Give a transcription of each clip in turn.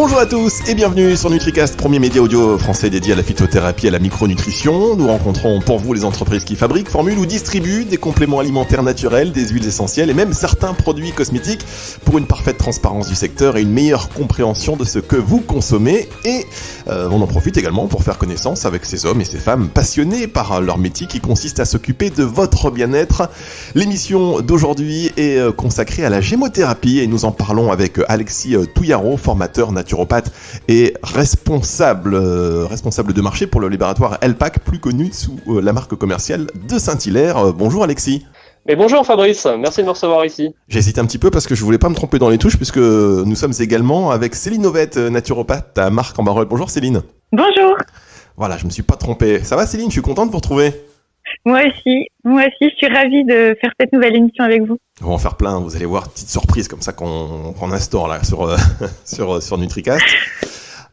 Bonjour à tous et bienvenue sur NutriCast, premier média audio français dédié à la phytothérapie et à la micronutrition. Nous rencontrons pour vous les entreprises qui fabriquent, formulent ou distribuent des compléments alimentaires naturels, des huiles essentielles et même certains produits cosmétiques pour une parfaite transparence du secteur et une meilleure compréhension de ce que vous consommez. Et on en profite également pour faire connaissance avec ces hommes et ces femmes passionnés par leur métier qui consiste à s'occuper de votre bien-être. L'émission d'aujourd'hui est consacrée à la gémothérapie et nous en parlons avec Alexis Touillaro, formateur naturopathe et responsable de marché pour le laboratoire Elpac, plus connu sous la marque commerciale de Saint-Hilaire. Bonjour Alexis. Mais bonjour Fabrice, merci de me recevoir ici. J'hésite un petit peu parce que je voulais pas me tromper dans les touches puisque nous sommes également avec Céline Ovette, naturopathe à Marc-en-Barœul. Bonjour Céline. Bonjour. Voilà, je me suis pas trompé. Ça va Céline, je suis content de vous retrouver. Moi aussi, je suis ravie de faire cette nouvelle émission avec vous. On va en faire plein, vous allez voir, petite surprise comme ça qu'on instaure là sur NutriCast.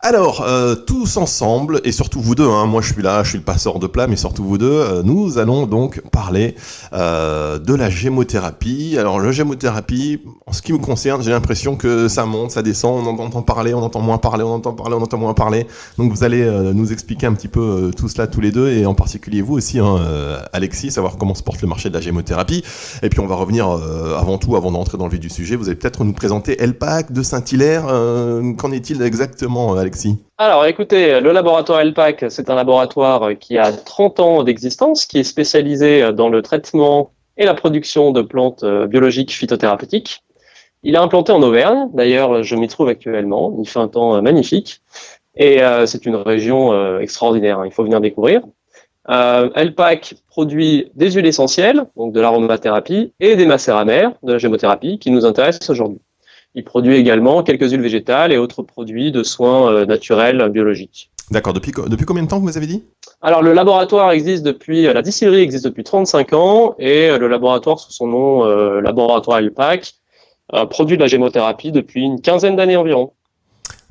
Alors, tous ensemble, et surtout vous deux, moi je suis là, je suis le passeur de plat, mais surtout vous deux, nous allons donc parler de la gémothérapie. Alors, la gémothérapie, en ce qui me concerne, j'ai l'impression que ça monte, ça descend, on entend parler, on entend moins parler, on entend parler, on entend moins parler. Donc vous allez nous expliquer un petit peu tout cela tous les deux, et en particulier vous aussi, Alexis, savoir comment se porte le marché de la gémothérapie. Et puis on va revenir avant tout, avant d'entrer dans le vif du sujet, vous allez peut-être nous présenter Elpac de Saint-Hilaire. Qu'en est-il exactement, Alexis ? Alors écoutez, le laboratoire Elpac, c'est un laboratoire qui a 30 ans d'existence, qui est spécialisé dans le traitement et la production de plantes biologiques phytothérapeutiques. Il est implanté en Auvergne, d'ailleurs je m'y trouve actuellement, il fait un temps magnifique et c'est une région extraordinaire, il faut venir découvrir. Elpac produit des huiles essentielles, donc de l'aromathérapie, et des macéramères, de la gémothérapie, qui nous intéressent aujourd'hui. Il produit également quelques huiles végétales et autres produits de soins naturels biologiques. D'accord. Depuis combien de temps vous avez dit ? Alors le laboratoire la distillerie existe depuis 35 ans et le laboratoire sous son nom laboratoire Elpac produit de la gémothérapie depuis une quinzaine d'années environ.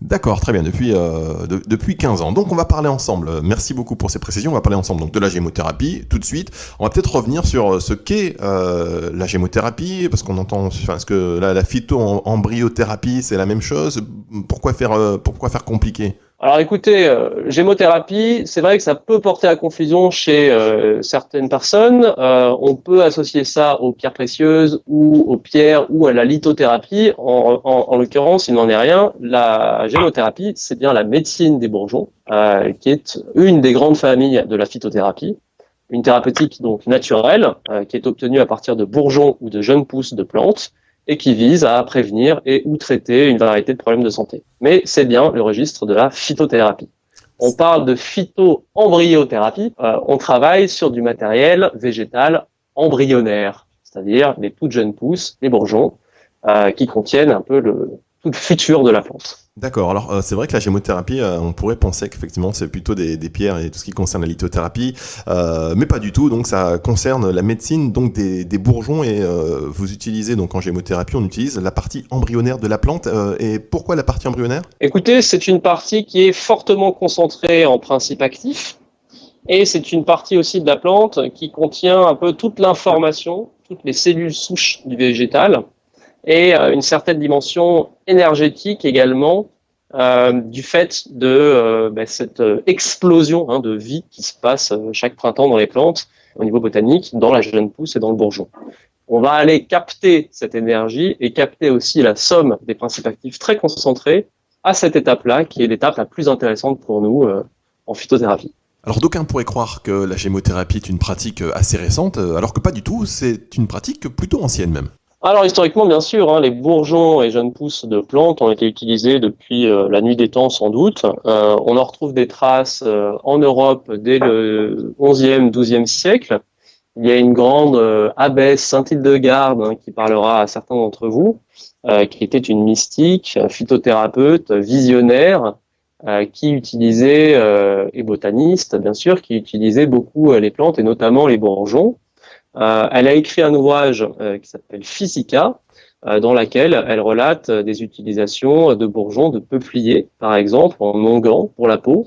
D'accord, très bien, depuis 15 ans. Donc on va parler ensemble, merci beaucoup pour ces précisions, on va parler ensemble donc de la gémothérapie tout de suite. On va peut-être revenir sur ce qu'est la gémothérapie, parce qu'on entend, est-ce que la phyto-embryothérapie c'est la même chose ? Pourquoi faire compliqué ? Alors écoutez, gémothérapie, c'est vrai que ça peut porter à confusion chez certaines personnes. On peut associer ça aux pierres précieuses ou aux pierres ou à la lithothérapie. En l'occurrence, il n'en est rien. La gémothérapie, c'est bien la médecine des bourgeons, qui est une des grandes familles de la phytothérapie. Une thérapeutique donc naturelle, qui est obtenue à partir de bourgeons ou de jeunes pousses de plantes, et qui vise à prévenir et ou traiter une variété de problèmes de santé. Mais c'est bien le registre de la phytothérapie. On parle de phyto-embryothérapie, on travaille sur du matériel végétal embryonnaire, c'est-à-dire les toutes jeunes pousses, les bourgeons, qui contiennent un peu tout le futur de la plante. D'accord, alors c'est vrai que la gémothérapie, on pourrait penser qu'effectivement c'est plutôt des pierres et tout ce qui concerne la lithothérapie, mais pas du tout, donc ça concerne la médecine donc des bourgeons et vous utilisez donc en gémothérapie, on utilise la partie embryonnaire de la plante, et pourquoi la partie embryonnaire ? Écoutez, c'est une partie qui est fortement concentrée en principe actif et c'est une partie aussi de la plante qui contient un peu toute l'information, toutes les cellules souches du végétal, et une certaine dimension énergétique également du fait de cette explosion de vie qui se passe chaque printemps dans les plantes au niveau botanique, dans la jeune pousse et dans le bourgeon. On va aller capter cette énergie et capter aussi la somme des principes actifs très concentrés à cette étape-là, qui est l'étape la plus intéressante pour nous en phytothérapie. Alors d'aucuns pourraient croire que la gémothérapie est une pratique assez récente, alors que pas du tout, c'est une pratique plutôt ancienne même. Alors historiquement, bien sûr, les bourgeons et jeunes pousses de plantes ont été utilisés depuis la nuit des temps sans doute. On en retrouve des traces en Europe dès le XIe, XIIe siècle. Il y a une grande abbesse Saint-Hildegarde qui parlera à certains d'entre vous, qui était une mystique, phytothérapeute, visionnaire, qui utilisait, et botaniste bien sûr, qui utilisait beaucoup les plantes et notamment les bourgeons. Elle a écrit un ouvrage qui s'appelle Physica, dans laquelle elle relate des utilisations de bourgeons de peupliers, par exemple, en onguent pour la peau,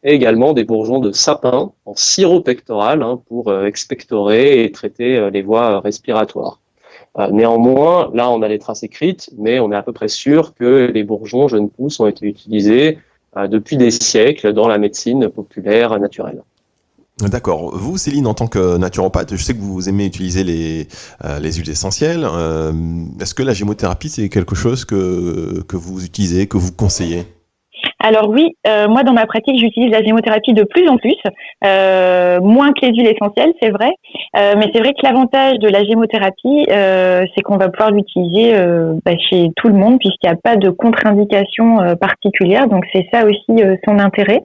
et également des bourgeons de sapin en sirop pectoral pour expectorer et traiter les voies respiratoires. Néanmoins, là, on a les traces écrites, mais on est à peu près sûr que les bourgeons jeunes pousses ont été utilisés depuis des siècles dans la médecine populaire naturelle. D'accord. Vous, Céline, en tant que naturopathe, je sais que vous aimez utiliser les huiles essentielles. Est-ce que la gémothérapie, c'est quelque chose que vous utilisez, que vous conseillez? Alors oui, moi dans ma pratique, j'utilise la gémothérapie de plus en plus, moins que les huiles essentielles, c'est vrai. Mais c'est vrai que l'avantage de la gémothérapie, c'est qu'on va pouvoir l'utiliser chez tout le monde puisqu'il n'y a pas de contre-indication particulière. Donc c'est ça aussi son intérêt.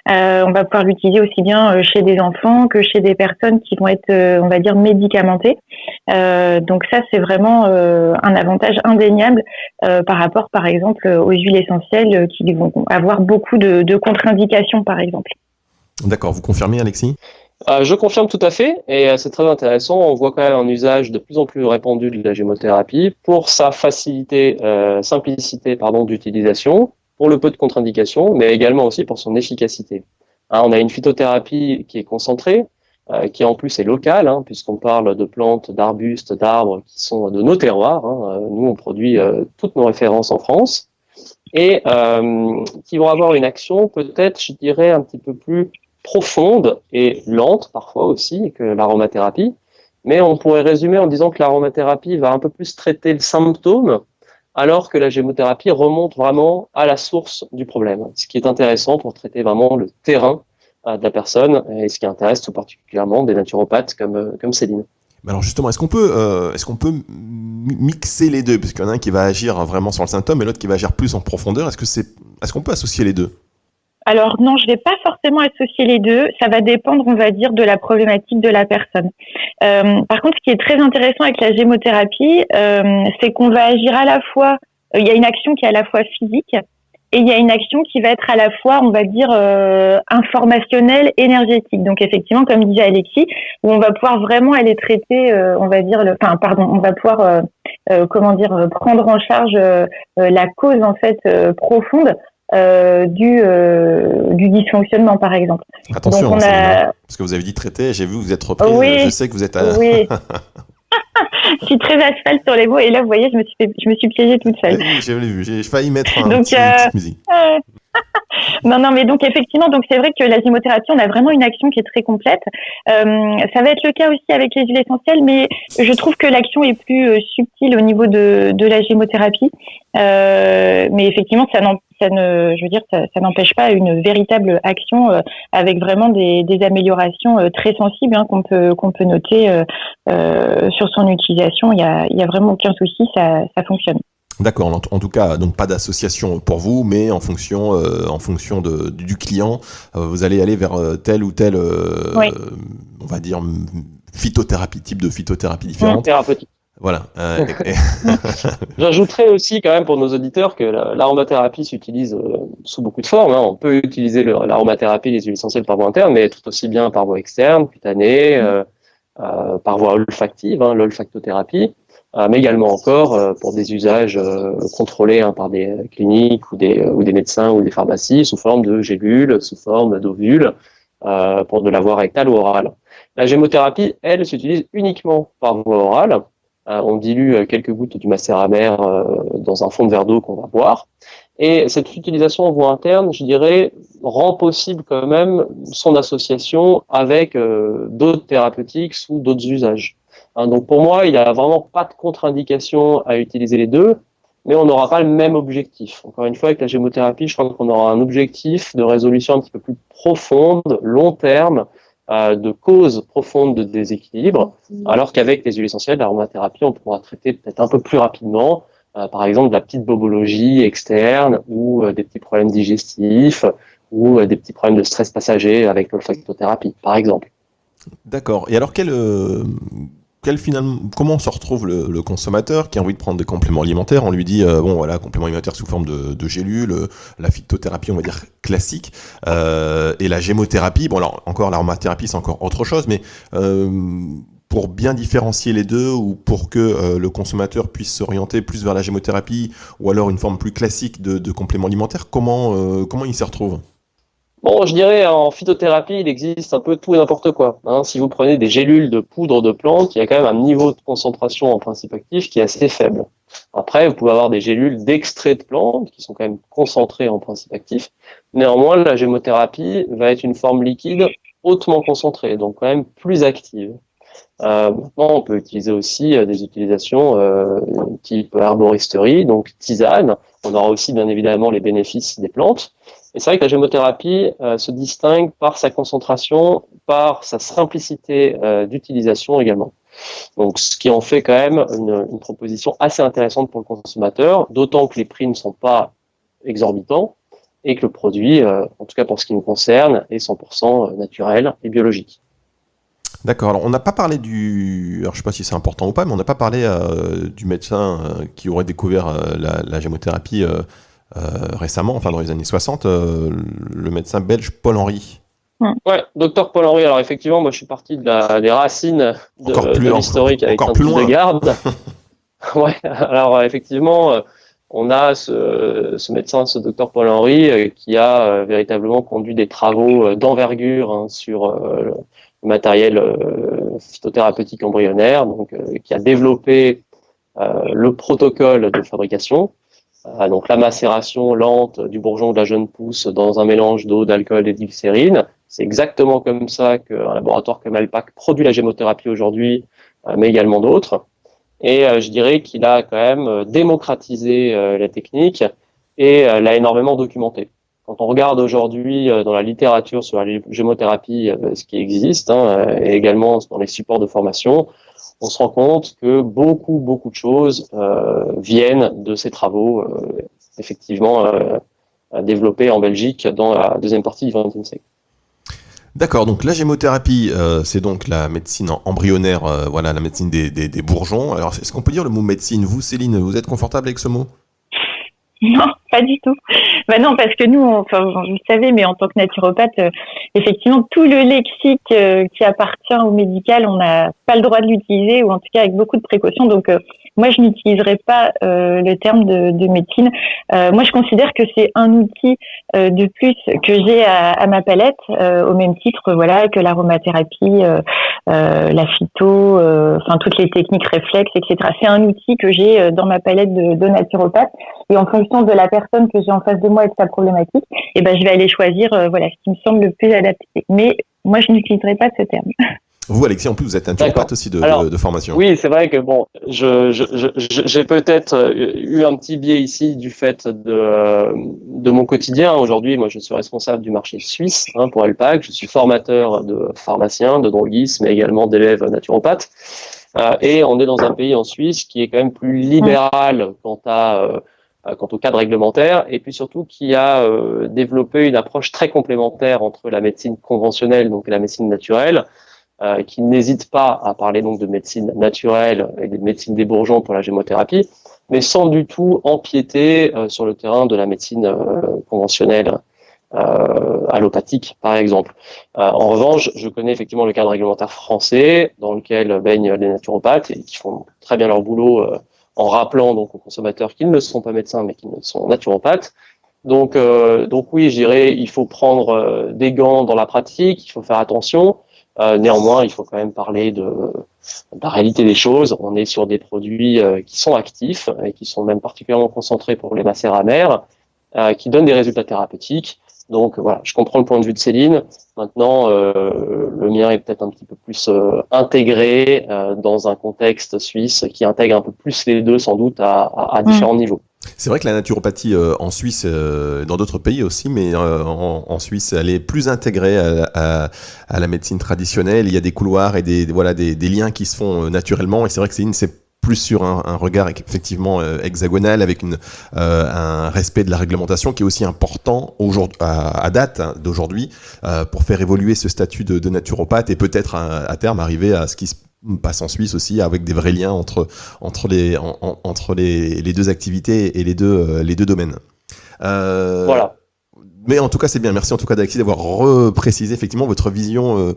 On va pouvoir l'utiliser aussi bien chez des enfants que chez des personnes qui vont être, on va dire, médicamentées. Donc ça, c'est vraiment un avantage indéniable par rapport, par exemple, aux huiles essentielles qui vont avoir beaucoup de contre-indications, par exemple. D'accord. Vous confirmez, Alexis? Je confirme tout à fait, et c'est très intéressant. On voit quand même un usage de plus en plus répandu de la gémothérapie pour sa simplicité d'utilisation, pour le peu de contre-indications, mais également aussi pour son efficacité. On a une phytothérapie qui est concentrée, qui en plus est locale, puisqu'on parle de plantes, d'arbustes, d'arbres qui sont de nos terroirs. Nous, on produit toutes nos références en France, et qui vont avoir une action peut-être, je dirais, un petit peu plus profonde et lente parfois aussi que l'aromathérapie. Mais on pourrait résumer en disant que l'aromathérapie va un peu plus traiter le symptôme, alors que la gémothérapie remonte vraiment à la source du problème, ce qui est intéressant pour traiter vraiment le terrain de la personne, et ce qui intéresse tout particulièrement des naturopathes comme Céline. Alors justement, est-ce qu'on peut mixer les deux? Parce qu'il y en a un qui va agir vraiment sur le symptôme et l'autre qui va agir plus en profondeur. Est-ce qu'on peut associer les deux? Alors non, je vais pas forcément associer les deux. Ça va dépendre, on va dire, de la problématique de la personne. Par contre, ce qui est très intéressant avec la gémothérapie, c'est qu'on va agir à la fois. Il y a une action qui est à la fois physique et il y a une action qui va être à la fois, on va dire, informationnelle, énergétique. Donc effectivement, comme disait Alexis, où on va pouvoir vraiment aller traiter, on va dire, on va pouvoir, prendre en charge la cause en fait profonde. Du dysfonctionnement, par exemple. Attention, donc parce que vous avez dit traiter, j'ai vu que vous êtes repris, oui, je sais que vous êtes à... Oui. Je suis très à cheval sur les mots et là, vous voyez, je me suis piégée toute seule. Oui, j'ai vu, j'ai failli mettre une petite musique. Non, mais donc effectivement, donc c'est vrai que la gémothérapie, on a vraiment une action qui est très complète. Ça va être le cas aussi avec les huiles essentielles, mais je trouve que l'action est plus subtile au niveau de la gémothérapie. Mais effectivement, ça n'empêche pas une véritable action avec vraiment des améliorations très sensibles qu'on peut noter sur son utilisation. Il y a vraiment aucun souci, ça fonctionne. D'accord, en tout cas, donc pas d'association pour vous, mais en fonction du client, vous allez aller vers telle ou telle, Oui. On va dire, type de phytothérapie différente. Thérapeutique. Voilà. J'ajouterais aussi quand même pour nos auditeurs que l'aromathérapie s'utilise sous beaucoup de formes. On peut utiliser l'aromathérapie, les huiles essentielles par voie interne, mais tout aussi bien par voie externe, cutanée, par voie olfactive, l'olfactothérapie. Mais également encore pour des usages contrôlés par des cliniques ou des médecins ou des pharmacies sous forme de gélules, sous forme d'ovules, pour de la voie rectale ou orale. La gémothérapie, elle, s'utilise uniquement par voie orale. On dilue quelques gouttes du macérat-mère dans un fond de verre d'eau qu'on va boire. Et cette utilisation en voie interne, je dirais, rend possible quand même son association avec d'autres thérapeutiques ou d'autres usages. Donc pour moi, il n'y a vraiment pas de contre-indication à utiliser les deux, mais on n'aura pas le même objectif. Encore une fois, avec la gémothérapie, je crois qu'on aura un objectif de résolution un petit peu plus profonde, long terme, de causes profondes de déséquilibre, alors qu'avec les huiles essentielles, l'aromathérapie, on pourra traiter peut-être un peu plus rapidement, par exemple, de la petite bobologie externe ou des petits problèmes digestifs ou des petits problèmes de stress passager avec l'olfactothérapie, par exemple. D'accord. Et alors, comment se retrouve le consommateur qui a envie de prendre des compléments alimentaires? On lui dit, compléments alimentaires sous forme de gélules, la phytothérapie, on va dire, classique, et la gémothérapie. Bon, alors, encore, l'aromathérapie, c'est encore autre chose, mais pour bien différencier les deux, ou pour que le consommateur puisse s'orienter plus vers la gémothérapie, ou alors une forme plus classique de compléments alimentaires, comment il s'y retrouve? Bon, je dirais en phytothérapie, il existe un peu tout et n'importe quoi. Si vous prenez des gélules de poudre de plante, il y a quand même un niveau de concentration en principe actif qui est assez faible. Après, vous pouvez avoir des gélules d'extrait de plantes qui sont quand même concentrées en principe actif. Néanmoins, la gémothérapie va être une forme liquide hautement concentrée, donc quand même plus active. Maintenant, on peut utiliser aussi des utilisations type herboristerie, donc tisane. On aura aussi bien évidemment les bénéfices des plantes. Et c'est vrai que la gémothérapie se distingue par sa concentration, par sa simplicité d'utilisation également. Donc, ce qui en fait quand même une proposition assez intéressante pour le consommateur, d'autant que les prix ne sont pas exorbitants et que le produit, en tout cas pour ce qui nous concerne, est 100% naturel et biologique. D'accord, alors on n'a pas parlé alors je sais pas si c'est important ou pas, mais on n'a pas parlé du médecin qui aurait découvert la gémothérapie récemment, enfin dans les années 60, le médecin belge Paul-Henri. Ouais, docteur Paul-Henri. Alors effectivement, moi je suis parti des racines de l'historique avec un peu de garde. Ouais, alors effectivement, on a ce médecin, ce docteur Paul-Henri, qui a véritablement conduit des travaux d'envergure sur le matériel phytothérapeutique embryonnaire, donc qui a développé le protocole de fabrication. Donc la macération lente du bourgeon de la jeune pousse dans un mélange d'eau, d'alcool et de glycérine. C'est exactement comme ça qu'un laboratoire comme Alpac produit la gémothérapie aujourd'hui, mais également d'autres. Et je dirais qu'il a quand même démocratisé la technique et l'a énormément documenté. Quand on regarde aujourd'hui dans la littérature sur la gémothérapie ce qui existe, et également dans les supports de formation, on se rend compte que beaucoup de choses viennent de ces travaux effectivement développés en Belgique dans la deuxième partie du XXe siècle. D'accord, donc la gémothérapie, c'est donc la médecine embryonnaire, voilà, la médecine des bourgeons. Alors, est-ce qu'on peut dire le mot médecine? Vous, Céline, vous êtes confortable avec ce mot? Non, pas du tout. Bah non, parce que nous, vous savez, mais en tant que naturopathe, effectivement, tout le lexique qui appartient au médical, on n'a pas le droit de l'utiliser, ou en tout cas avec beaucoup de précautions. Donc, moi, je n'utiliserai pas le terme de médecine. Moi, je considère que c'est un outil de plus que j'ai à ma palette, au même titre, voilà, que l'aromathérapie, la phyto, enfin toutes les techniques réflexes, etc. C'est un outil que j'ai dans ma palette de naturopathe. Et en fonction de la personne que j'ai en face de moi et de sa problématique, je vais aller choisir voilà, ce qui me semble le plus adapté. Mais moi, je n'utiliserai pas ce terme. Vous, Alexis, en plus, vous êtes naturopathe aussi de formation. Oui, c'est vrai que bon, j'ai peut-être eu un petit biais ici du fait de mon quotidien. Aujourd'hui, moi, je suis responsable du marché suisse pour Alpac. Je suis formateur de pharmaciens, de droguistes, mais également d'élèves naturopathes. Et on est dans un pays en Suisse qui est quand même plus libéral quant au cadre réglementaire, et puis surtout qui a développé une approche très complémentaire entre la médecine conventionnelle, donc la médecine naturelle, qui n'hésite pas à parler donc de médecine naturelle et de médecine des bourgeons pour la gémothérapie, mais sans du tout empiéter sur le terrain de la médecine conventionnelle, allopathique par exemple. En revanche, je connais effectivement le cadre réglementaire français dans lequel baignent les naturopathes et qui font très bien leur boulot en rappelant donc aux consommateurs qu'ils ne sont pas médecins mais qu'ils sont naturopathes. Donc oui, je dirais il faut prendre des gants dans la pratique, il faut faire attention. Néanmoins, il faut quand même parler de la réalité des choses. On est sur des produits qui sont actifs et qui sont même particulièrement concentrés pour les macères amères, qui donnent des résultats thérapeutiques. Donc voilà, je comprends le point de vue de Céline. Maintenant, le mien est peut-être un petit peu plus intégré dans un contexte suisse qui intègre un peu plus les deux, sans doute, à différents niveaux. C'est vrai que la naturopathie en Suisse, dans d'autres pays aussi, mais en Suisse, elle est plus intégrée à la médecine traditionnelle. Il y a des couloirs et des liens qui se font naturellement. Et c'est vrai que Céline, c'est plus sur un regard effectivement hexagonal, avec un respect de la réglementation qui est aussi important à date d'aujourd'hui pour faire évoluer ce statut de naturopathe et peut-être à terme arriver à ce qui se passe en Suisse aussi, avec des vrais liens entre les deux activités et les deux domaines. Voilà. Mais en tout cas, c'est bien. Merci en tout cas d'Alexis d'avoir reprécisé effectivement votre vision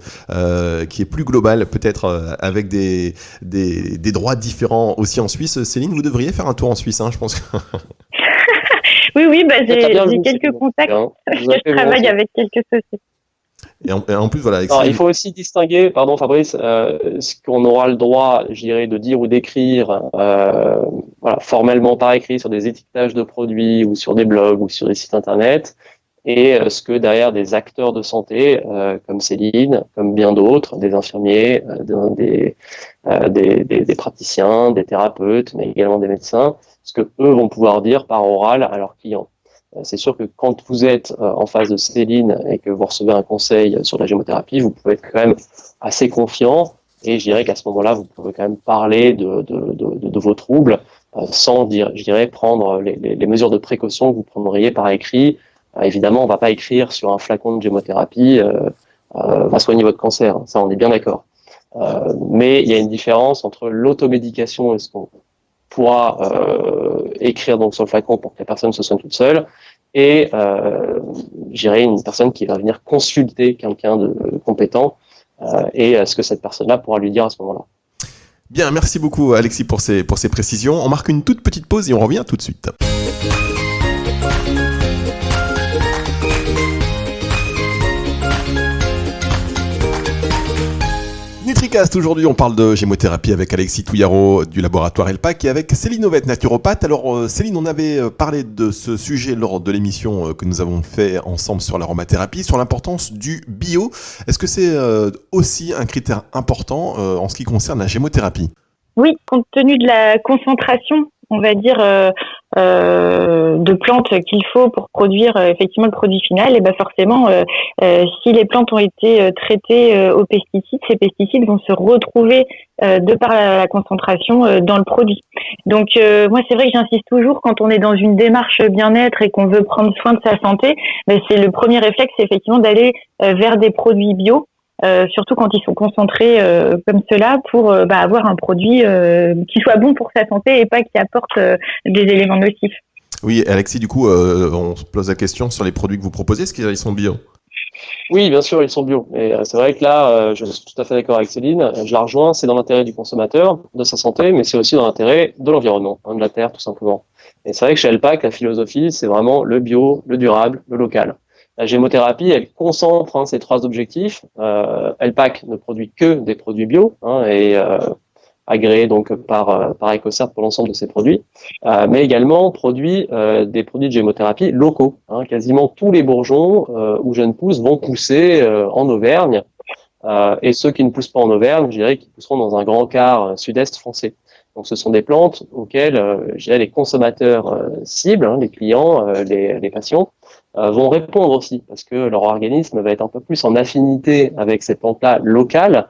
qui est plus globale, peut-être avec des droits différents aussi en Suisse. Céline, vous devriez faire un tour en Suisse, je pense. Oui, Très bien, j'ai quelques contacts. hein. Je travaille avec quelques sociétés. Et en plus, voilà, Alors, il faut aussi distinguer, pardon Fabrice, ce qu'on aura le droit, je dirais, de dire ou d'écrire, voilà, formellement par écrit sur des étiquetages de produits ou sur des blogs ou sur des sites internet, et ce que derrière des acteurs de santé, comme Céline, comme bien d'autres, des infirmiers, des praticiens, des thérapeutes, mais également des médecins, ce que eux vont pouvoir dire par oral à leurs clients. C'est sûr que quand vous êtes en face de Céline et que vous recevez un conseil sur la gémothérapie, vous pouvez être quand même assez confiant, et je dirais qu'à ce moment-là, vous pouvez quand même parler de vos troubles sans dire, je dirais, prendre les mesures de précaution que vous prendriez par écrit. Évidemment, on ne va pas écrire sur un flacon de gémothérapie va soigner votre cancer, ça on est bien d'accord. Mais il y a une différence entre l'automédication et ce qu'on pourra écrire donc sur le flacon pour que la personne se soigne toute seule, et j'irai une personne qui va venir consulter quelqu'un de compétent et ce que cette personne-là pourra lui dire à ce moment-là. Bien, merci beaucoup Alexis pour ces précisions. On marque une toute petite pause et on revient tout de suite. NutriCast, aujourd'hui on parle de gémothérapie avec Alexis Touillaro du laboratoire Elpac et avec Céline Ovette, naturopathe. Alors Céline, on avait parlé de ce sujet lors de l'émission que nous avons fait ensemble sur l'aromathérapie, sur l'importance du bio. Est-ce que c'est aussi un critère important en ce qui concerne la gémothérapie ? Oui, compte tenu de la concentration, on va dire, de plantes qu'il faut pour produire effectivement le produit final, et ben forcément, si les plantes ont été traitées aux pesticides, ces pesticides vont se retrouver de par la concentration dans le produit. Donc moi, c'est vrai que j'insiste toujours, quand on est dans une démarche bien-être et qu'on veut prendre soin de sa santé, ben c'est le premier réflexe, c'est effectivement d'aller vers des produits bio. Surtout quand ils sont concentrés comme cela, pour avoir un produit qui soit bon pour sa santé et pas qui apporte des éléments nocifs. Oui, Alexis, du coup, on se pose la question sur les produits que vous proposez, est-ce qu'ils sont bio ? Oui, bien sûr, ils sont bio. Et c'est vrai que là, je suis tout à fait d'accord avec Céline, je la rejoins, c'est dans l'intérêt du consommateur, de sa santé, mais c'est aussi dans l'intérêt de l'environnement, de la terre tout simplement. Et c'est vrai que chez Elpac, la philosophie, c'est vraiment le bio, le durable, le local. La gémothérapie, elle concentre ces trois objectifs. Elpac ne produit que des produits bio et agréés donc par EcoCert pour l'ensemble de ses produits, mais également produit des produits de gémothérapie locaux. Quasiment tous les bourgeons ou jeunes pousses vont pousser en Auvergne, et ceux qui ne poussent pas en Auvergne, je dirais qu'ils pousseront dans un grand quart sud-est français. Donc ce sont des plantes auxquelles je dirais, les consommateurs cibles, les clients, les patients, vont répondre aussi, parce que leur organisme va être un peu plus en affinité avec ces plantes-là locales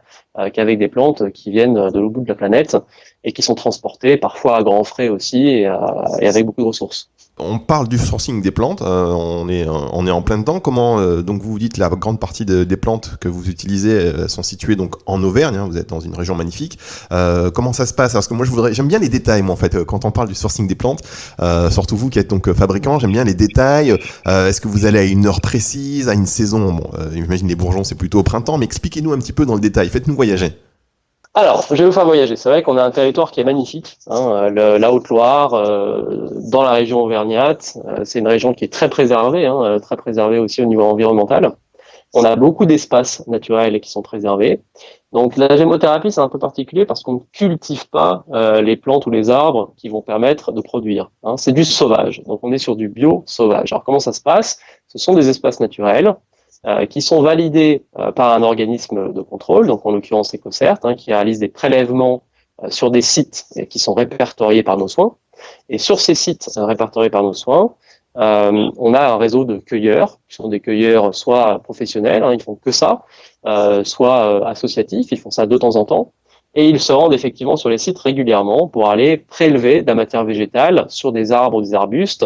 qu'avec des plantes qui viennent de l'autre bout de la planète et qui sont transportées parfois à grands frais aussi et avec beaucoup de ressources. On parle du sourcing des plantes, on est en plein dedans. Comment donc vous dites la grande partie des plantes que vous utilisez sont situées donc en Auvergne, vous êtes dans une région magnifique. Comment ça se passe ? Parce que moi j'aime bien les détails, moi en fait, quand on parle du sourcing des plantes, surtout vous qui êtes donc fabricant, j'aime bien les détails. Est-ce que vous allez à une heure précise, à une saison ? Bon, j'imagine les bourgeons c'est plutôt au printemps, mais expliquez-nous un petit peu dans le détail, faites-nous voyager. Alors, je vais vous faire voyager. C'est vrai qu'on a un territoire qui est magnifique, la Haute-Loire, dans la région auvergnate. C'est une région qui est très préservée aussi au niveau environnemental. On a beaucoup d'espaces naturels qui sont préservés. Donc, la gémothérapie, c'est un peu particulier parce qu'on ne cultive pas les plantes ou les arbres qui vont permettre de produire. C'est du sauvage. Donc, on est sur du bio sauvage. Alors, comment ça se passe ? Ce sont des espaces naturels qui sont validés par un organisme de contrôle, donc en l'occurrence EcoCert, qui réalise des prélèvements sur des sites qui sont répertoriés par nos soins. Et sur ces sites répertoriés par nos soins, on a un réseau de cueilleurs, qui sont des cueilleurs soit professionnels, ils font que ça, soit associatifs, ils font ça de temps en temps, et ils se rendent effectivement sur les sites régulièrement pour aller prélever de la matière végétale sur des arbres ou des arbustes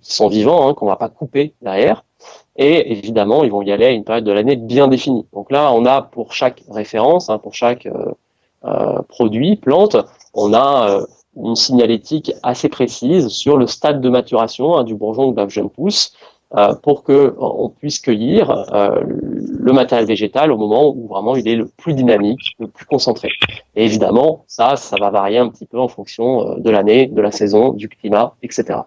qui sont vivants, qu'on ne va pas couper derrière. Et évidemment, ils vont y aller à une période de l'année bien définie. Donc là, on a pour chaque référence, pour chaque produit, plante, on a une signalétique assez précise sur le stade de maturation du bourgeon ou de la jeune pousse pour qu'on puisse cueillir le matériel végétal au moment où vraiment il est le plus dynamique, le plus concentré. Et évidemment, ça va varier un petit peu en fonction de l'année, de la saison, du climat, etc.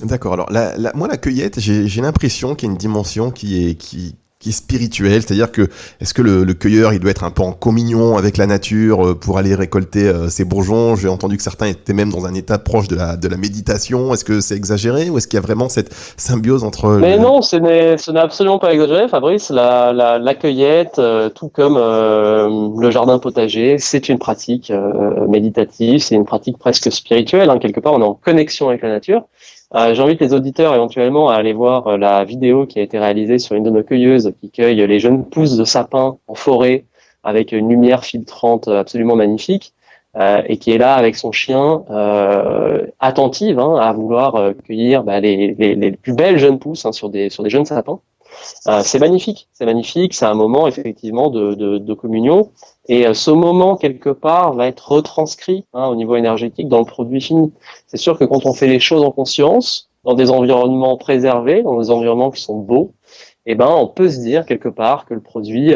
D'accord. Alors, moi, la cueillette, j'ai l'impression qu'il y a une dimension qui est spirituelle. C'est-à-dire que, est-ce que le cueilleur, il doit être un peu en communion avec la nature pour aller récolter ses bourgeons? J'ai entendu que certains étaient même dans un état proche de la méditation. Est-ce que c'est exagéré ou est-ce qu'il y a vraiment cette symbiose entre Mais non, ce n'est absolument pas exagéré, Fabrice. La cueillette, tout comme le jardin potager, c'est une pratique méditative, c'est une pratique presque spirituelle. Hein. Quelque part, on est en connexion avec la nature. J'invite les auditeurs éventuellement à aller voir la vidéo qui a été réalisée sur une de nos cueilleuses qui cueille les jeunes pousses de sapin en forêt avec une lumière filtrante absolument magnifique. Et qui est là avec son chien, attentive à vouloir cueillir les plus belles jeunes pousses sur des jeunes sapins. C'est magnifique, c'est un moment effectivement de communion. Et ce moment quelque part va être retranscrit au niveau énergétique dans le produit fini. C'est sûr que quand on fait les choses en conscience, dans des environnements préservés, dans des environnements qui sont beaux, on peut se dire quelque part que le produit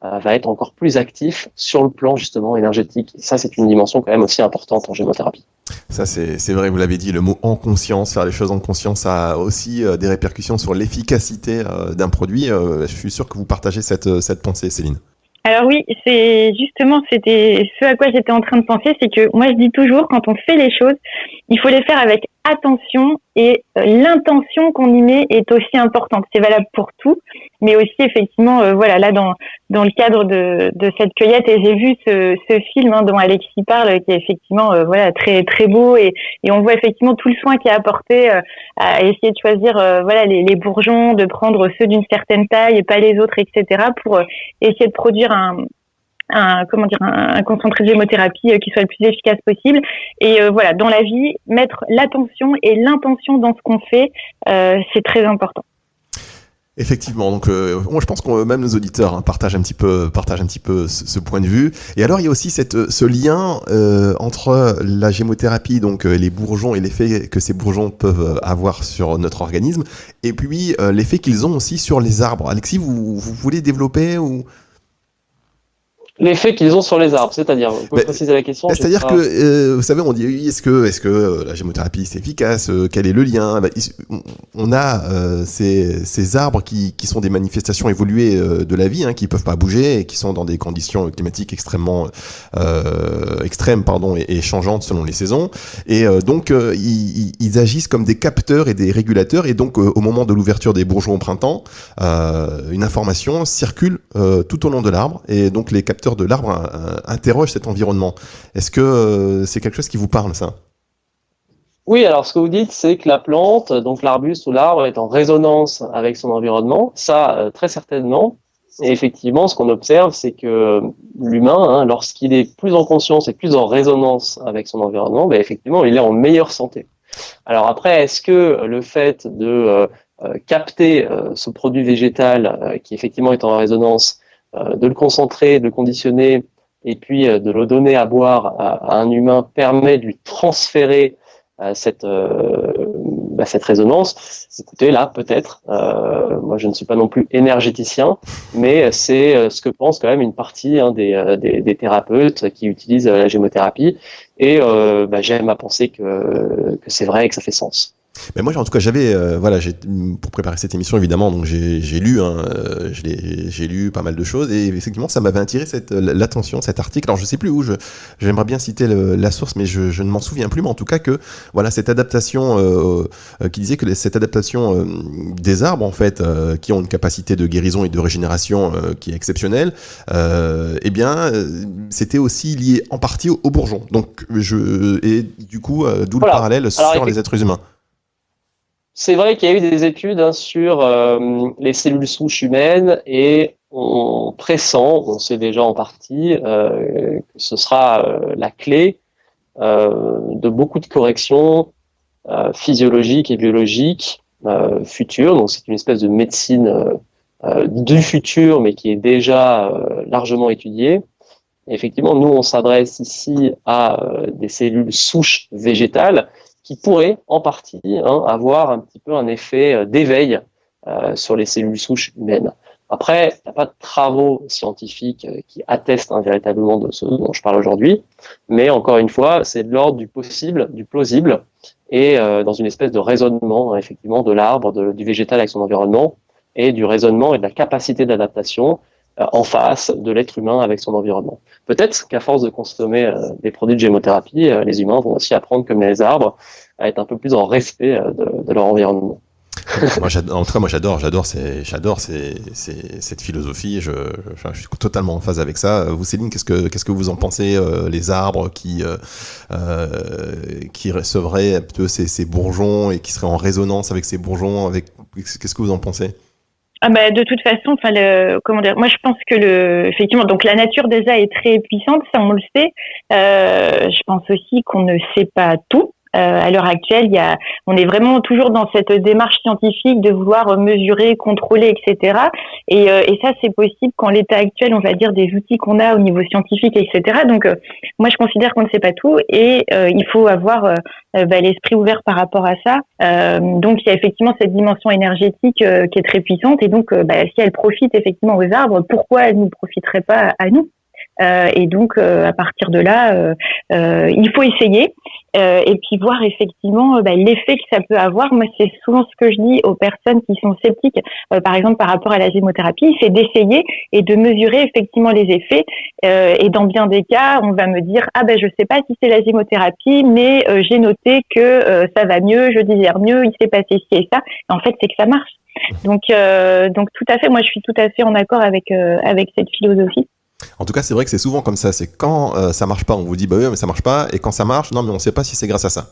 va être encore plus actif sur le plan justement énergétique. Et ça, c'est une dimension quand même aussi importante en gémothérapie. Ça, c'est vrai, vous l'avez dit, le mot en conscience, faire les choses en conscience, ça a aussi des répercussions sur l'efficacité d'un produit. Je suis sûr que vous partagez cette pensée, Céline. Alors oui, c'était ce à quoi j'étais en train de penser, c'est que moi je dis toujours, quand on fait les choses, il faut les faire avec attention et l'intention qu'on y met est aussi importante. C'est valable pour tout, mais aussi effectivement, là dans le cadre de cette cueillette, et j'ai vu ce film dont Alexis parle, qui est effectivement très très beau, et on voit effectivement tout le soin qui est apporté à essayer de choisir les bourgeons, de prendre ceux d'une certaine taille et pas les autres, etc. pour essayer de produire un concentré de gémothérapie qui soit le plus efficace possible. Et dans la vie, mettre l'attention et l'intention dans ce qu'on fait, c'est très important. Effectivement, donc moi je pense que même nos auditeurs partagent un petit peu ce point de vue. Et alors il y a aussi ce lien entre la gémothérapie, donc les bourgeons et l'effet que ces bourgeons peuvent avoir sur notre organisme, et puis l'effet qu'ils ont aussi sur les arbres. Alexis, vous voulez développer ou... L'effet qu'ils ont sur les arbres, c'est-à-dire, vous pouvez préciser la question. C'est-à-dire que, vous savez, on dit, oui, est-ce que la gémothérapie c'est efficace, quel est le lien? On a ces arbres qui sont des manifestations évoluées de la vie, qui peuvent pas bouger et qui sont dans des conditions climatiques extrêmes, et changeantes selon les saisons. Et donc, ils agissent comme des capteurs et des régulateurs. Et donc, au moment de l'ouverture des bourgeons au printemps, une information circule tout au long de l'arbre, et donc les capteurs de l'arbre interroge cet environnement. Est-ce que c'est quelque chose qui vous parle, ça? Oui, alors ce que vous dites, c'est que la plante, donc l'arbuste ou l'arbre, est en résonance avec son environnement. Ça, très certainement. Et effectivement, ce qu'on observe, c'est que l'humain, lorsqu'il est plus en conscience et plus en résonance avec son environnement, effectivement, il est en meilleure santé. Alors après, est-ce que le fait de capter ce produit végétal qui effectivement est en résonance, de le concentrer, de le conditionner, et puis de le donner à boire à un humain permet de lui transférer cette résonance? Écoutez, là, peut-être, moi je ne suis pas non plus énergéticien, mais c'est ce que pense quand même une partie des thérapeutes qui utilisent la gémothérapie, et j'aime à penser que c'est vrai et que ça fait sens. Mais moi, en tout cas, pour préparer cette émission, évidemment, donc j'ai lu, j'ai lu pas mal de choses, et effectivement, ça m'avait attiré l'attention, cet article. Alors, je sais plus où, j'aimerais bien citer la source, mais je ne m'en souviens plus. Mais en tout cas, que cette adaptation, qui disait que cette adaptation des arbres, en fait, qui ont une capacité de guérison et de régénération qui est exceptionnelle, c'était aussi lié en partie aux bourgeons. Donc, et du coup, d'où le parallèle sur les êtres humains. C'est vrai qu'il y a eu des études sur les cellules souches humaines, et on pressent, on sait déjà en partie, que ce sera la clé de beaucoup de corrections physiologiques et biologiques futures. Donc c'est une espèce de médecine du futur, mais qui est déjà largement étudiée. Et effectivement, nous, on s'adresse ici à des cellules souches végétales qui pourraient en partie avoir un petit peu un effet d'éveil sur les cellules souches humaines. Après, il n'y a pas de travaux scientifiques qui attestent véritablement de ce dont je parle aujourd'hui, mais encore une fois, c'est de l'ordre du possible, du plausible, et dans une espèce de raisonnement, hein, effectivement, de l'arbre, du végétal avec son environnement, et du raisonnement et de la capacité d'adaptation en face de l'être humain avec son environnement. Peut-être qu'à force de consommer des produits de gémothérapie, les humains vont aussi apprendre, comme les arbres, à être un peu plus en respect de leur environnement. En tout cas, moi j'adore cette philosophie. Je suis totalement en phase avec ça. Vous, Céline, qu'est-ce que vous en pensez, les arbres qui recevraient un peu ces bourgeons et qui seraient en résonance avec ces bourgeons, qu'est-ce que vous en pensez? Ah bah, de toute façon, enfin comment dire, moi je pense que effectivement, donc la nature déjà est très puissante, ça on le sait. Je pense aussi qu'on ne sait pas tout. À l'heure actuelle, on est vraiment toujours dans cette démarche scientifique de vouloir mesurer, contrôler, etc. Et ça, c'est possible qu'en l'état actuel, on va dire, des outils qu'on a au niveau scientifique, etc. Donc, moi, je considère qu'on ne sait pas tout et il faut avoir l'esprit ouvert par rapport à ça. Donc, il y a effectivement cette dimension énergétique qui est très puissante et donc, si elle profite effectivement aux arbres, pourquoi elle ne profiterait pas à nous? Et donc, à partir de là, il faut essayer et puis voir effectivement l'effet que ça peut avoir. Moi, c'est souvent ce que je dis aux personnes qui sont sceptiques, par exemple par rapport à la gémothérapie, c'est d'essayer et de mesurer effectivement les effets. Et dans bien des cas, on va me dire je sais pas si c'est la gémothérapie, mais j'ai noté que ça va mieux, je digère mieux, il s'est passé ci et ça. Et en fait, c'est que ça marche. Donc tout à fait, moi, je suis tout à fait en accord avec cette philosophie. En tout cas, c'est vrai que c'est souvent comme ça. C'est quand ça marche pas, on vous dit bah oui, mais ça marche pas. Et quand ça marche, non, mais on sait pas si c'est grâce à ça.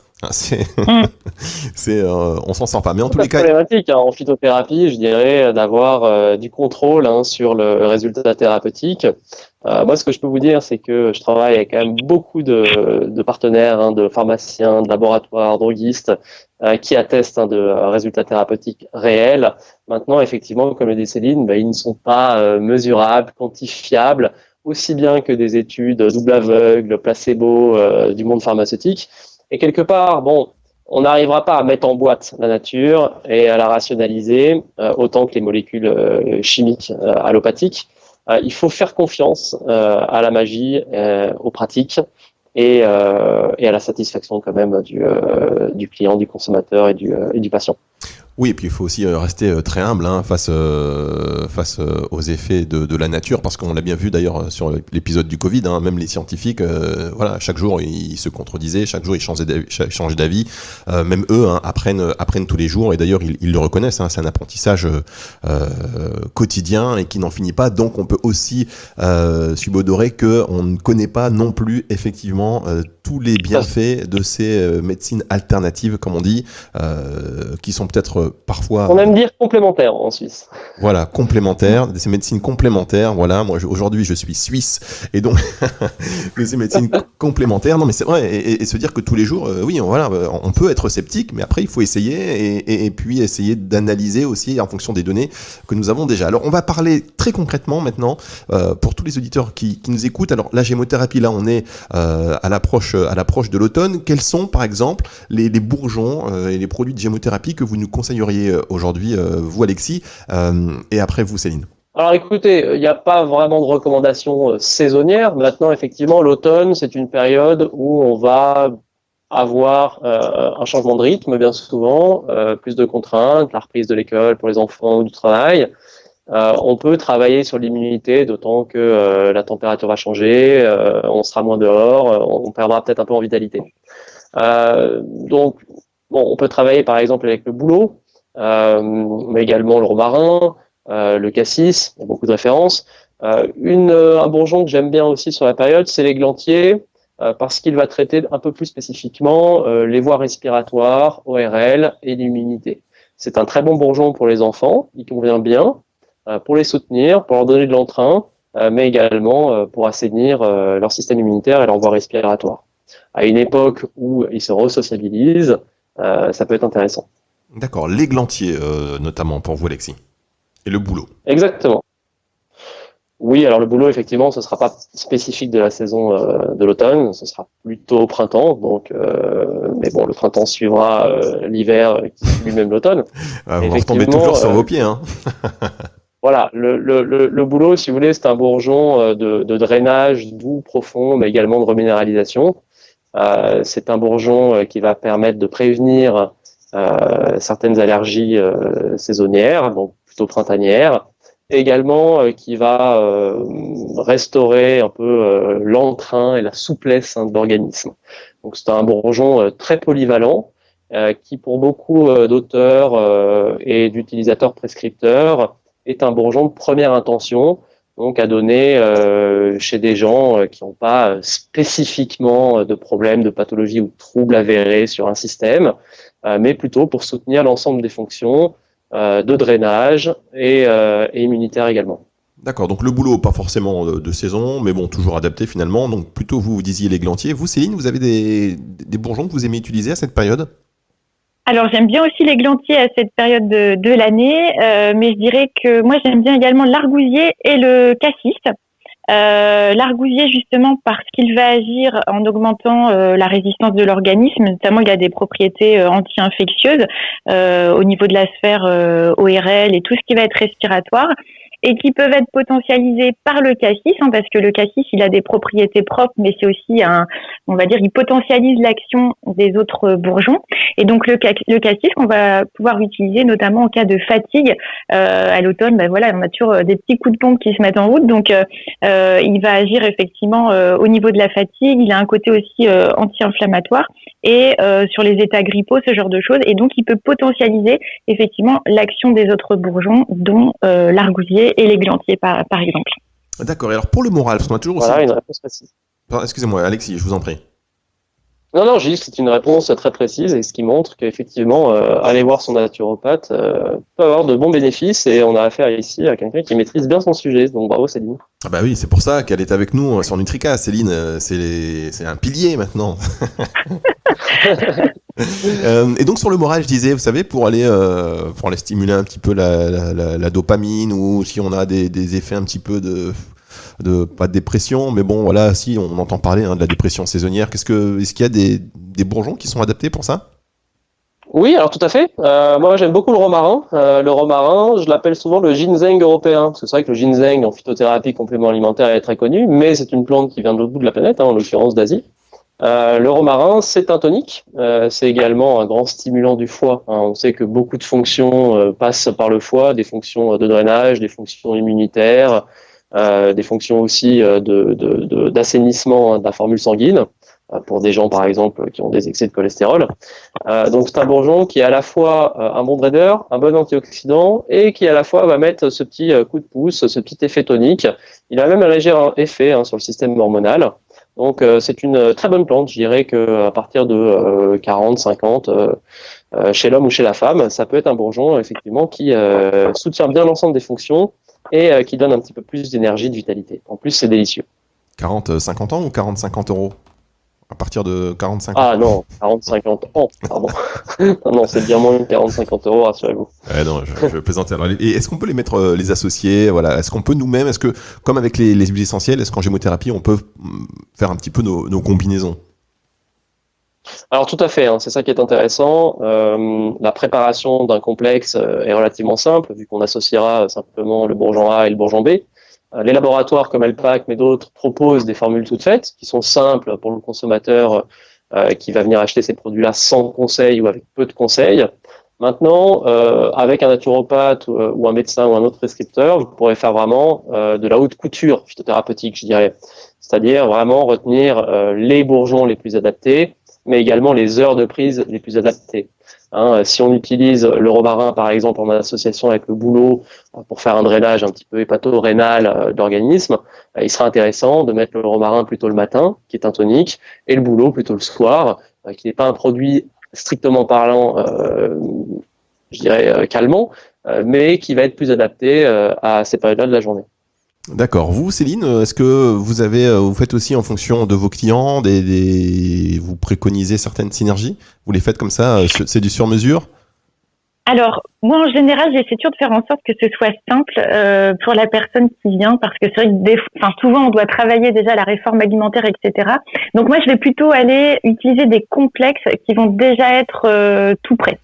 On s'en sort pas. Mais en tous les cas, problématique en phytothérapie, je dirais, d'avoir du contrôle sur le résultat thérapeutique. Moi, ce que je peux vous dire, c'est que je travaille avec quand même beaucoup de partenaires, de pharmaciens, de laboratoires, droguistes, qui attestent de résultats thérapeutiques réels. Maintenant, effectivement, comme le dit Céline, ils ne sont pas mesurables, quantifiables, aussi bien que des études double aveugle, placebo du monde pharmaceutique. Et quelque part, on n'arrivera pas à mettre en boîte la nature et à la rationaliser autant que les molécules chimiques allopathiques. Il faut faire confiance à la magie, aux pratiques et à la satisfaction quand même du client, du consommateur et du patient. Oui, et puis il faut aussi rester très humble face aux effets de la nature, parce qu'on l'a bien vu d'ailleurs sur l'épisode du Covid, même les scientifiques, chaque jour ils se contredisaient, chaque jour ils changeaient d'avis, même eux apprennent tous les jours, et d'ailleurs ils le reconnaissent, c'est un apprentissage quotidien et qui n'en finit pas, donc on peut aussi subodorer qu'on ne connaît pas non plus effectivement tous les bienfaits de ces médecines alternatives, comme on dit, qui sont peut-être parfois... On aime dire complémentaires en Suisse. Voilà, complémentaires, ces médecines complémentaires, voilà, moi aujourd'hui je suis suisse, et donc ces médecines complémentaires, non mais c'est vrai, et se dire que tous les jours, on peut être sceptique, mais après il faut essayer, et puis essayer d'analyser aussi en fonction des données que nous avons déjà. Alors on va parler très concrètement maintenant, pour tous les auditeurs qui nous écoutent. Alors la gémothérapie, là on est à l'approche de l'automne. Quels sont par exemple les bourgeons et les produits de gémothérapie que vous nous conseilleriez aujourd'hui, vous Alexis, et après vous Céline? Alors écoutez, il n'y a pas vraiment de recommandations saisonnières. Maintenant, effectivement, l'automne, c'est une période où on va avoir un changement de rythme bien souvent, plus de contraintes, la reprise de l'école pour les enfants ou du travail. On peut travailler sur l'immunité, d'autant que la température va changer, on sera moins dehors, on perdra peut-être un peu en vitalité. Donc, on peut travailler par exemple avec le bouleau, mais également le romarin, le cassis, il y a beaucoup de références. Un bourgeon que j'aime bien aussi sur la période, c'est l'églantier, parce qu'il va traiter un peu plus spécifiquement les voies respiratoires, ORL et l'immunité. C'est un très bon bourgeon pour les enfants, il convient bien pour les soutenir, pour leur donner de l'entrain, mais également pour assainir leur système immunitaire et leur voie respiratoire. À une époque où ils se resociabilisent, ça peut être intéressant. D'accord, l'églantier notamment pour vous Alexis, et le bouleau. Exactement. Oui, alors le bouleau, effectivement, ce ne sera pas spécifique de la saison de l'automne, ce sera plutôt au printemps, donc, mais bon, le printemps suivra l'hiver qui suit lui-même l'automne. Vous retombez toujours sur vos pieds, hein. Voilà, le bouleau, si vous voulez, c'est un bourgeon de drainage doux, profond, mais également de reminéralisation. C'est un bourgeon qui va permettre de prévenir certaines allergies saisonnières, donc plutôt printanières, et également qui va restaurer un peu l'entrain et la souplesse de l'organisme. Donc c'est un bourgeon très polyvalent qui pour beaucoup d'auteurs et d'utilisateurs prescripteurs est un bourgeon de première intention, donc à donner chez des gens qui n'ont pas spécifiquement de problèmes, de pathologies ou de troubles avérés sur un système, mais plutôt pour soutenir l'ensemble des fonctions de drainage et immunitaire également. D'accord, donc le boulot, pas forcément de saison, mais bon, toujours adapté finalement. Donc plutôt vous disiez l'églantier. Vous, Céline, vous avez des bourgeons que vous aimez utiliser à cette période? Alors j'aime bien aussi l'églantier à cette période de l'année, mais je dirais que moi j'aime bien également l'argousier et le cassis. L'argousier justement parce qu'il va agir en augmentant la résistance de l'organisme, notamment il a des propriétés anti-infectieuses au niveau de la sphère ORL et tout ce qui va être respiratoire, et qui peuvent être potentialisés par le cassis, parce que le cassis, il a des propriétés propres, mais c'est aussi on va dire, il potentialise l'action des autres bourgeons. Et donc le cassis qu'on va pouvoir utiliser notamment en cas de fatigue. À l'automne, on a toujours des petits coups de pompe qui se mettent en route, donc il va agir effectivement au niveau de la fatigue. Il a un côté aussi anti-inflammatoire et sur les états grippaux, ce genre de choses. Et donc il peut potentialiser effectivement l'action des autres bourgeons, dont l'argousier et l'églantier par exemple. D'accord, et alors pour le moral, parce qu'on a toujours aussi... Voilà une réponse précise. Excusez-moi, Alexis, je vous en prie. Non, j'ai dit que c'est une réponse très précise et ce qui montre qu'effectivement, aller voir son naturopathe peut avoir de bons bénéfices et on a affaire ici à quelqu'un qui maîtrise bien son sujet. Donc bravo Céline. Ah bah oui, c'est pour ça qu'elle est avec nous sur Nutricast. Céline, c'est un pilier maintenant. Et donc sur le moral, je disais, vous savez, pour aller stimuler un petit peu la dopamine, ou si on a des effets un petit peu de pas de dépression, mais bon voilà, si on entend parler de la dépression saisonnière, est-ce qu'il y a des bourgeons qui sont adaptés pour ça? Oui, alors tout à fait. Moi, j'aime beaucoup le romarin. Le romarin, je l'appelle souvent le ginseng européen, parce que c'est vrai que le ginseng en phytothérapie complément alimentaire est très connu, mais c'est une plante qui vient de l'autre bout de la planète, en l'occurrence d'Asie. Le romarin, c'est un tonique. C'est également un grand stimulant du foie. On sait que beaucoup de fonctions passent par le foie, des fonctions de drainage, des fonctions immunitaires, des fonctions aussi d'assainissement de la formule sanguine, pour des gens par exemple qui ont des excès de cholestérol. Donc c'est un bourgeon qui est à la fois un bon draineur, un bon antioxydant, et qui à la fois va mettre ce petit coup de pouce, ce petit effet tonique. Il a même un léger effet sur le système hormonal. Donc c'est une très bonne plante. Je dirais qu'à partir de 40, 50, chez l'homme ou chez la femme, ça peut être un bourgeon effectivement qui soutient bien l'ensemble des fonctions et qui donne un petit peu plus d'énergie, de vitalité. En plus, c'est délicieux. 40, 50 ans ou 40, 50 euros? À partir de 40, 50 Ah non, 40, 50 ans, pardon. Non, c'est bien moins de 40, 50 euros, rassurez-vous. Non, je plaisantais. Alors, et est-ce qu'on peut les mettre, les associer, voilà, est-ce qu'on peut nous-mêmes, est-ce que, comme avec les huiles essentielles, est-ce qu'en gémothérapie, on peut faire un petit peu nos combinaisons? Alors tout à fait, c'est ça qui est intéressant. La préparation d'un complexe est relativement simple, vu qu'on associera simplement le bourgeon A et le bourgeon B. Les laboratoires comme Elpac, mais d'autres, proposent des formules toutes faites, qui sont simples pour le consommateur qui va venir acheter ces produits-là sans conseil ou avec peu de conseils. Maintenant, avec un naturopathe ou un médecin ou un autre prescripteur, vous pourrez faire vraiment de la haute couture phytothérapeutique, je dirais. C'est-à-dire vraiment retenir les bourgeons les plus adaptés, mais également les heures de prise les plus adaptées. Si on utilise le romarin, par exemple, en association avec le bouleau pour faire un drainage un petit peu hépato-rénal d'organisme, il sera intéressant de mettre le romarin plutôt le matin, qui est un tonique, et le bouleau plutôt le soir, qui n'est pas un produit strictement parlant, je dirais, calmant, mais qui va être plus adapté à ces périodes-là de la journée. D'accord. Vous, Céline, est-ce que vous faites aussi en fonction de vos clients, vous préconisez certaines synergies? Vous les faites comme ça, c'est du sur-mesure? Alors, moi, en général, j'essaie toujours de faire en sorte que ce soit simple pour la personne qui vient, parce que c'est vrai que souvent, on doit travailler déjà la réforme alimentaire, etc. Donc, moi, je vais plutôt aller utiliser des complexes qui vont déjà être tout prêts.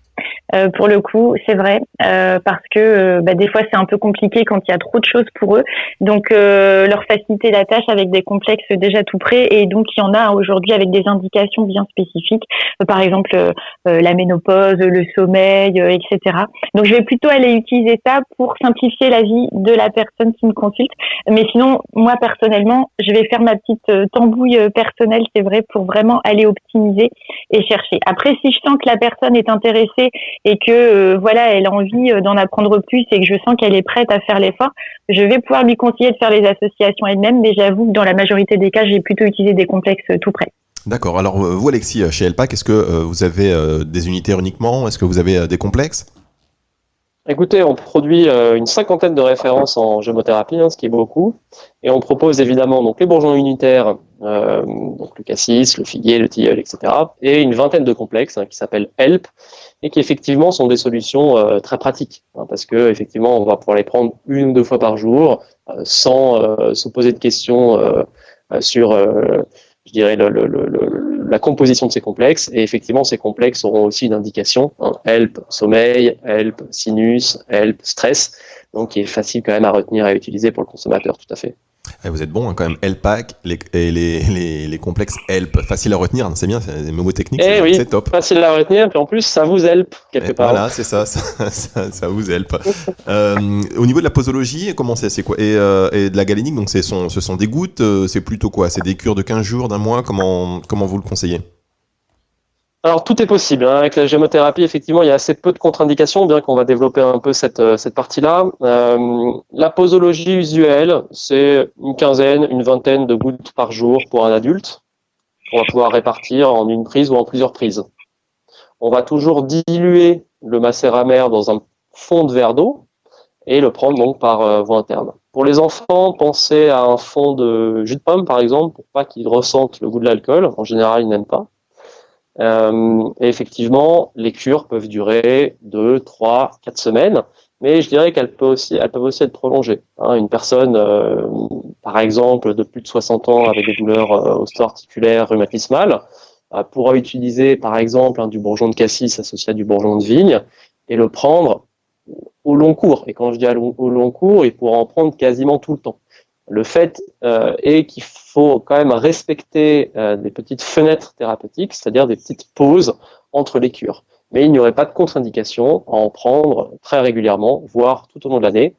Pour le coup, c'est vrai, parce que des fois c'est un peu compliqué quand il y a trop de choses pour eux. Donc leur faciliter la tâche avec des complexes déjà tout prêts, et donc il y en a aujourd'hui avec des indications bien spécifiques, par exemple la ménopause, le sommeil, etc. Donc je vais plutôt aller utiliser ça pour simplifier la vie de la personne qui me consulte. Mais sinon, moi personnellement, je vais faire ma petite tambouille personnelle, c'est vrai, pour vraiment aller optimiser et chercher. Après, si je sens que la personne est intéressée et que elle a envie d'en apprendre plus et que je sens qu'elle est prête à faire l'effort, je vais pouvoir lui conseiller de faire les associations elle-même, mais j'avoue que dans la majorité des cas, j'ai plutôt utilisé des complexes tout prêts. D'accord. Alors vous, Alexis, chez Elpac, est-ce que vous avez des unitaires uniquement? Est-ce que vous avez des complexes? Écoutez, on produit une cinquantaine de références en gémothérapie, ce qui est beaucoup, et on propose évidemment donc les bourgeons unitaires, donc le cassis, le figuier, le tilleul, etc., et une vingtaine de complexes qui s'appellent HELP, et qui effectivement sont des solutions très pratiques, parce que effectivement on va pouvoir les prendre 1 ou 2 fois par jour sans se poser de questions sur je dirais la composition de ces complexes. Et effectivement, ces complexes auront aussi une indication, HELP sommeil, HELP sinus, HELP stress, donc qui est facile quand même à retenir et à utiliser pour le consommateur, tout à fait. Et vous êtes bon quand même, Elpac, les complexes HELP, facile à retenir, c'est bien, c'est des mots techniques, c'est top. Facile à retenir, puis en plus ça vous HELP quelque part. Voilà, c'est ça, ça vous HELP. Au niveau de la posologie, comment c'est quoi, et de la galénique, donc ce sont des gouttes, c'est plutôt quoi? C'est des cures de 15 jours, d'un mois, comment vous le conseillez? Alors tout est possible. Avec la gémothérapie, effectivement, il y a assez peu de contre-indications, bien qu'on va développer un peu cette partie-là. La posologie usuelle, c'est une quinzaine, une vingtaine de gouttes par jour pour un adulte, qu'on va pouvoir répartir en une prise ou en plusieurs prises. On va toujours diluer le macérat mère dans un fond de verre d'eau et le prendre donc par voie interne. Pour les enfants, pensez à un fond de jus de pomme, par exemple, pour pas qu'ils ressentent le goût de l'alcool. En général, ils n'aiment pas. Et effectivement, les cures peuvent durer 2, 3, 4 semaines, mais je dirais qu'elles peuvent aussi être prolongées. Une personne, par exemple, de plus de 60 ans avec des douleurs osteo-articulaires rhumatismales, pourra utiliser, par exemple, du bourgeon de cassis associé à du bourgeon de vigne et le prendre au long cours. Et quand je dis au long cours, il pourra en prendre quasiment tout le temps. Le fait est qu'il faut quand même respecter des petites fenêtres thérapeutiques, c'est-à-dire des petites pauses entre les cures. Mais il n'y aurait pas de contre-indication à en prendre très régulièrement, voire tout au long de l'année,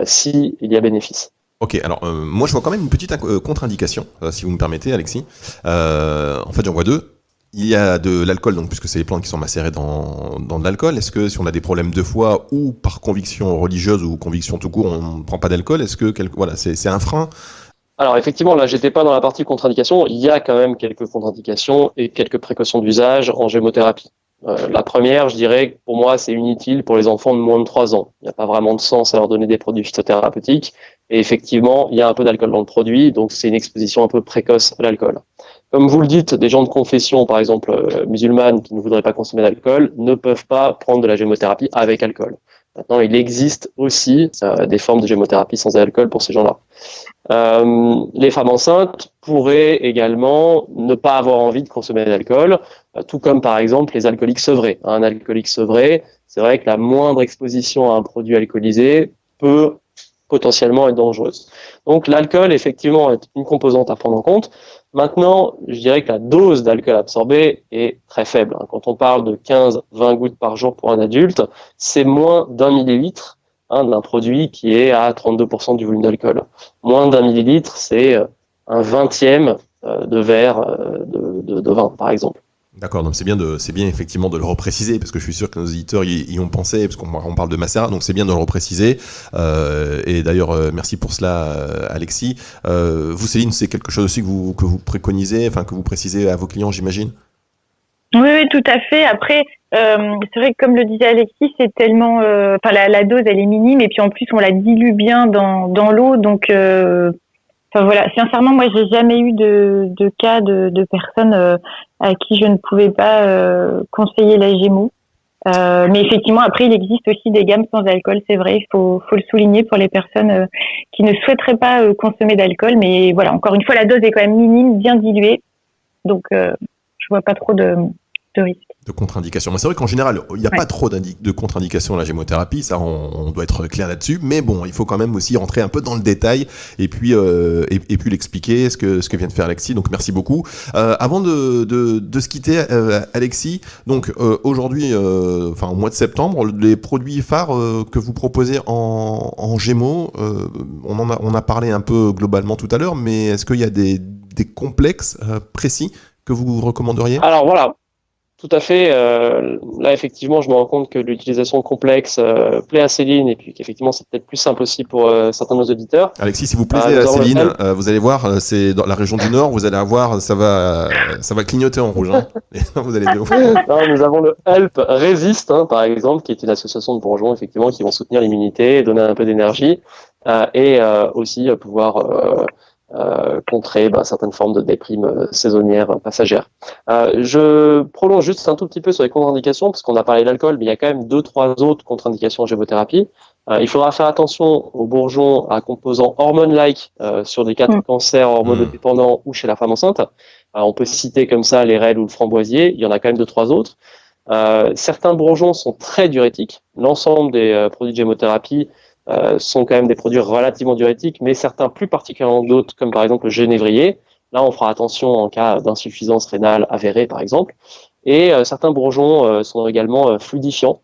s'il y a bénéfice. Ok, alors moi je vois quand même une petite contre-indication, si vous me permettez, Alexis. En fait, j'en vois 2. Il y a de l'alcool, donc puisque c'est les plantes qui sont macérées dans de l'alcool. Est-ce que si on a des problèmes de foie ou par conviction religieuse ou conviction tout court, on ne prend pas d'alcool? Est-ce que c'est un frein? Alors effectivement, là j'étais pas dans la partie contre-indication. Il y a quand même quelques contre-indications et quelques précautions d'usage en gémothérapie. La première, je dirais que pour moi, c'est inutile pour les enfants de moins de 3 ans. Il n'y a pas vraiment de sens à leur donner des produits phytothérapeutiques. Et effectivement, il y a un peu d'alcool dans le produit, donc c'est une exposition un peu précoce à l'alcool. Comme vous le dites, des gens de confession, par exemple musulmane, qui ne voudraient pas consommer d'alcool, ne peuvent pas prendre de la gémothérapie avec alcool. Maintenant, il existe aussi des formes de gémothérapie sans alcool pour ces gens-là. Les femmes enceintes pourraient également ne pas avoir envie de consommer d'alcool, tout comme par exemple les alcooliques sevrés. Un alcoolique sevré, c'est vrai que la moindre exposition à un produit alcoolisé peut potentiellement être dangereuse. Donc l'alcool, effectivement, est une composante à prendre en compte. Maintenant, je dirais que la dose d'alcool absorbée est très faible. Quand on parle de 15-20 gouttes par jour pour un adulte, c'est moins d'1 millilitre d'un produit qui est à 32% du volume d'alcool. Moins d'1 millilitre, c'est un 20e de verre de vin, par exemple. D'accord, donc c'est bien effectivement de le repréciser, parce que je suis sûr que nos auditeurs y ont pensé, parce qu'on parle de macérat, donc c'est bien de le repréciser. Et d'ailleurs, merci pour cela, Alexis. Vous, Céline, c'est quelque chose aussi que vous préconisez, enfin que vous précisez à vos clients, j'imagine? Oui, tout à fait. Après, c'est vrai que comme le disait Alexis, c'est tellement, la dose elle est minime et puis en plus on la dilue bien dans l'eau, donc. Voilà, sincèrement, moi, j'ai jamais eu de cas de personnes à qui je ne pouvais pas conseiller la gémo. Mais effectivement, après, il existe aussi des gammes sans alcool, c'est vrai, il faut le souligner pour les personnes qui ne souhaiteraient pas consommer d'alcool. Mais voilà, encore une fois, la dose est quand même minime, bien diluée, donc je vois pas trop de risque. De contre-indications. Mais c'est vrai qu'en général, il n'y a pas trop de contre-indications à la gémothérapie, ça on doit être clair là-dessus, mais bon, il faut quand même aussi rentrer un peu dans le détail et puis l'expliquer, ce que vient de faire Alexis, donc merci beaucoup. Avant de se quitter, Alexis, donc aujourd'hui, au mois de septembre, les produits phares que vous proposez en gémeaux, on a parlé un peu globalement tout à l'heure, mais est-ce qu'il y a des complexes précis que vous recommanderiez ? Alors voilà. Tout à fait. Là, effectivement, je me rends compte que l'utilisation complexe plaît à Céline et puis qu'effectivement, c'est peut-être plus simple aussi pour certains de nos auditeurs. Alexis, si vous plaisez à Céline, vous allez voir, c'est dans la région du Nord, vous allez avoir, ça va clignoter en rouge. Hein. Vous allez non, nous avons le Help Resist, par exemple, qui est une association de bourgeons, effectivement, qui vont soutenir l'immunité, donner un peu d'énergie et aussi pouvoir contrer certaines formes de déprime saisonnière passagère. Je prolonge juste un tout petit peu sur les contre-indications, parce qu'on a parlé de l'alcool, mais il y a quand même 2-3 autres contre-indications en gémothérapie. Il faudra faire attention aux bourgeons à composants hormone-like sur des cas de cancer hormonodépendants ou chez la femme enceinte. On peut citer comme ça les rênes ou le framboisier, il y en a quand même 2-3 autres. Certains bourgeons sont très diurétiques. L'ensemble des produits de gémothérapie sont quand même des produits relativement diurétiques, mais certains plus particulièrement d'autres, comme par exemple le genévrier. Là, on fera attention en cas d'insuffisance rénale avérée, par exemple. Et certains bourgeons sont également fluidifiants.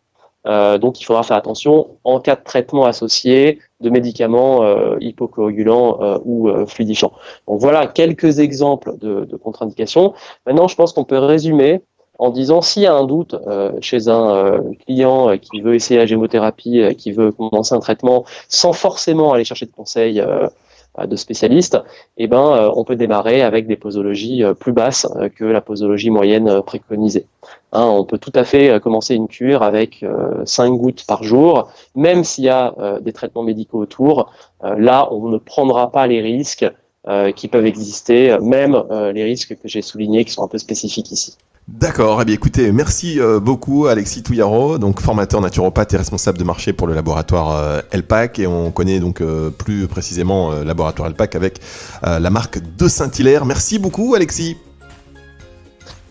Donc, il faudra faire attention en cas de traitement associé de médicaments hypocoagulants ou fluidifiants. Donc, voilà quelques exemples de contre-indications. Maintenant, je pense qu'on peut résumer en disant s'il y a un doute chez un client qui veut essayer la gémothérapie, qui veut commencer un traitement sans forcément aller chercher de conseils de spécialistes, on peut démarrer avec des posologies plus basses que la posologie moyenne préconisée. On peut tout à fait commencer une cure avec 5 gouttes par jour, même s'il y a des traitements médicaux autour. Là, on ne prendra pas les risques qui peuvent exister, même les risques que j'ai soulignés qui sont un peu spécifiques ici. D'accord, écoutez, merci beaucoup Alexis Touillaro, donc formateur naturopathe et responsable de marché pour le laboratoire Elpac, et on connaît donc plus précisément laboratoire Elpac avec la marque de Saint-Hilaire. Merci beaucoup Alexis.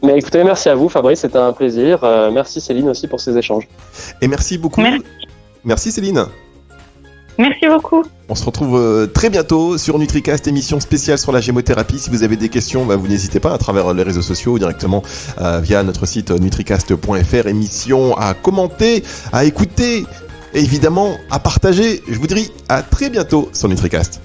Mais écoutez, merci à vous Fabrice, c'était un plaisir. Merci Céline aussi pour ces échanges. Et merci beaucoup. Merci Céline. Merci beaucoup. On se retrouve très bientôt sur NutriCast, émission spéciale sur la gémothérapie. Si vous avez des questions, vous n'hésitez pas à travers les réseaux sociaux ou directement via notre site nutricast.fr. Émission à commenter, à écouter et évidemment à partager. Je vous dis à très bientôt sur NutriCast.